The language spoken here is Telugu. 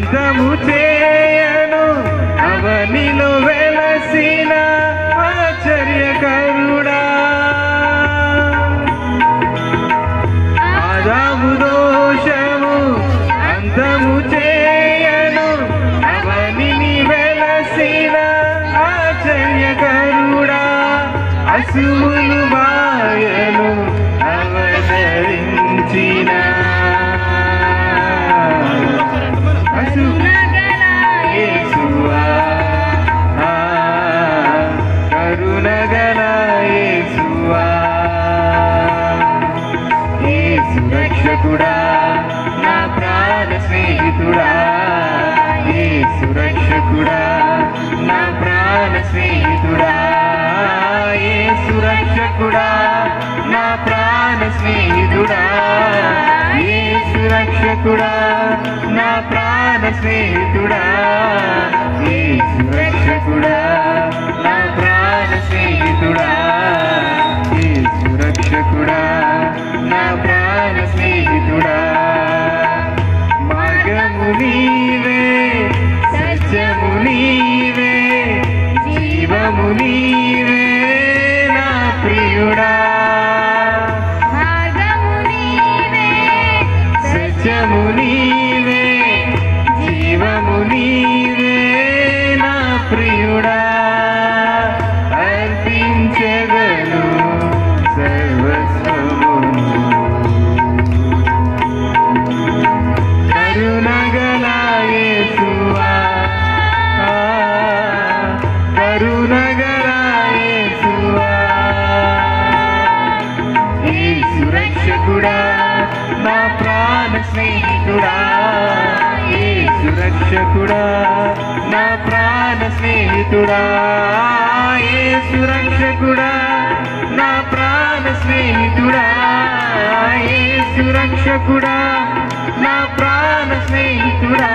అంతము చేయను అవనిలో వెలసిన ఆశ్చర్యకరుడా ఆదాము దోషము అంతము చేయను అవనిని వెలసిన ఆశ్చర్యకరుడా అసువులు మాయను అవతరించిన యేసువా కరుణగల యేసువా యేసు రక్షకుడా నా ప్రాణ స్నేహితుడా యేసు రక్షకుడా నా ప్రాణ స్నేహితుడా యేసు రక్షకుడా నా ప్రాణ స్నేహితుడా యేసు రక్షకుడా నా ప్రాణ స్నేహితుడా యేసు రక్షకుడా నా ప్రాణ స్నేహితుడా యేసు రక్షకుడా నా ప్రాణ స్నేహితుడా మార్గము నీవే సత్యము నీవే జీవము నీవే నా ప్రియుడా మార్గము నీవే సత్యము నీవే జీవము నీవే నా ప్రియుడా అర్పించెదను సర్వస్వమును కరుణగల యేసువా కరుణగల యేసువా యేసు రక్షకుడా నా ప్రాణ స్నేహితుడా యేసు రక్షకుడా నా ప్రాణ స్నేహితుడా యేసు రక్షకుడా నా ప్రాణ స్నేహితుడా యేసు రక్షకుడా నా ప్రాణ స్నేహితుడా